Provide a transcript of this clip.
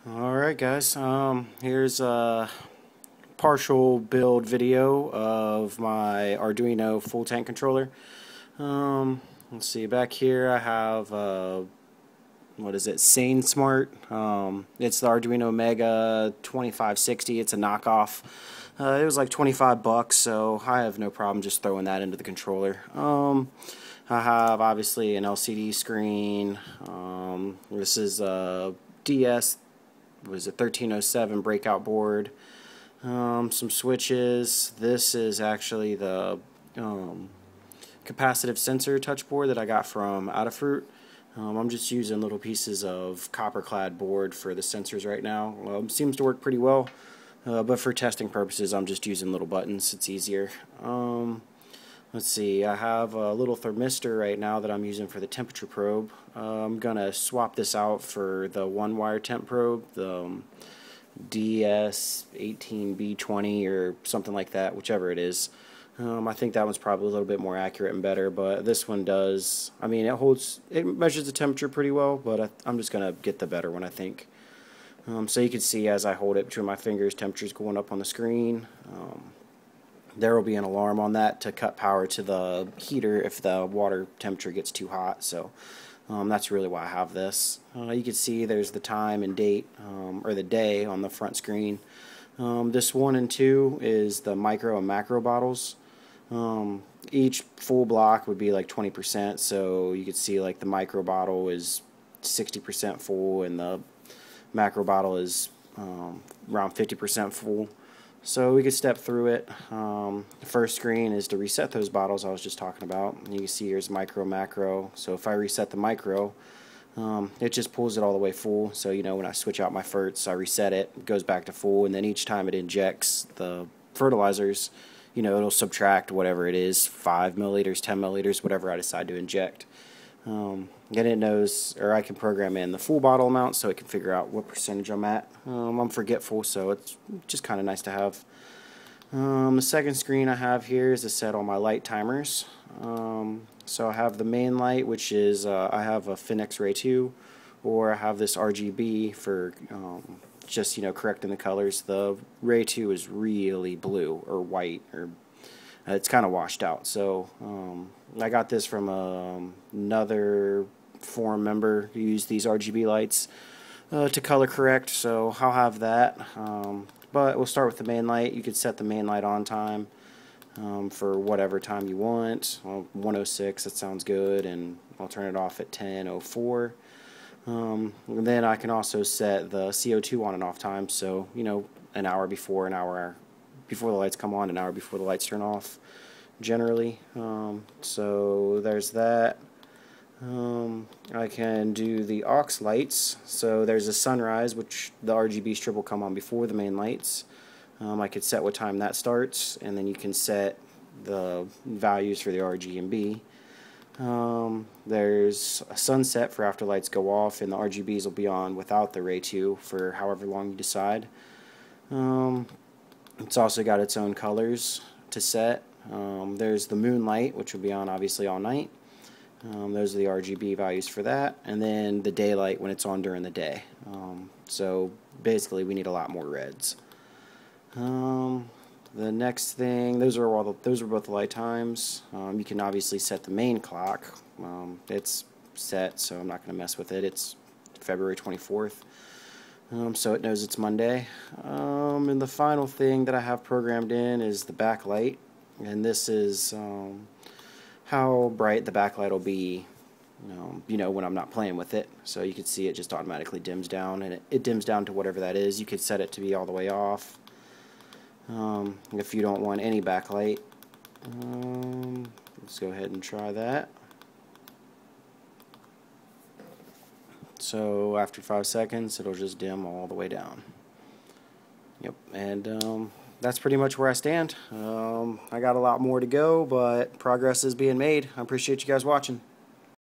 Alright guys, here's a partial build video of my Arduino full tank controller. Let's see, back here I have what is it, Sane Smart. It's the Arduino Mega 2560. It's a knockoff. It was like 25 bucks, so I have no problem just throwing that into the controller. I have obviously an LCD screen. This is a DS, was a 1307 breakout board. Some switches. This is actually the capacitive sensor touch board that I got from Adafruit. I'm just using little pieces of copper clad board for the sensors right now. Seems to work pretty well, but for testing purposes I'm just using little buttons. It's easier. Let's see, I have a little thermistor right now that I'm using for the temperature probe. I'm gonna swap this out for the one wire temp probe, the DS18B20 or something like that, whichever it is. I think that one's probably a little bit more accurate and better, but this one does, I mean, it measures the temperature pretty well, but I'm just gonna get the better one, I think. So you can see as I hold it between my fingers, temperature's going up on the screen. There will be an alarm on that to cut power to the heater if the water temperature gets too hot. So that's really why I have this. You can see there's the time and date, or the day on the front screen. This 1 and 2 is the micro and macro bottles. Each full block would be like 20%, so you could see like the micro bottle is 60% full and the macro bottle is around 50% full. So we could step through it. The first screen is to reset those bottles I was just talking about. You can see here's micro, macro. So if I reset the micro, it just pulls it all the way full. So you know, when I switch out my ferts, I reset it, it goes back to full, and then each time it injects the fertilizers, you know, it'll subtract whatever it is, 5 milliliters, 10 milliliters, whatever I decide to inject. Then it knows, or I can program in the full bottle amount so it can figure out what percentage I'm at. I'm forgetful, so it's just kind of nice to have. The second screen I have here is to set all my light timers. So I have the main light, which is I have a Phoenix Ray 2, or I have this RGB for just, you know, correcting the colors. The Ray 2 is really blue or white, or it's kind of washed out. So I got this from another forum member who used these RGB lights to color correct, so I'll have that. But we'll start with the main light. You could set the main light on time for whatever time you want. 106, that sounds good, and I'll turn it off at 10:04. Then I can also set the CO2 on and off time, so you know, an hour before, an hour before the lights come on, an hour before the lights turn off, generally. So there's that. I can do the aux lights. So there's a sunrise, which the RGB strip will come on before the main lights. I could set what time that starts, and then you can set the values for the RGB. There's a sunset for after lights go off, and the RGBs will be on without the Ray 2 for however long you decide. It's also got its own colors to set. There's the moonlight, which will be on obviously all night. Those are the RGB values for that. And then the daylight when it's on during the day. So basically we need a lot more reds. The next thing, those are both the light times. You can obviously set the main clock. It's set, so I'm not going to mess with it. It's February 24th. So it knows it's Monday. And the final thing that I have programmed in is the backlight, and this is how bright the backlight will be, you know, when I'm not playing with it. So you can see it just automatically dims down, and it dims down to whatever that is. You could set it to be all the way off if you don't want any backlight. Let's go ahead and try that. So after 5 seconds, it'll just dim all the way down. Yep, and that's pretty much where I stand. I got a lot more to go, but progress is being made. I appreciate you guys watching.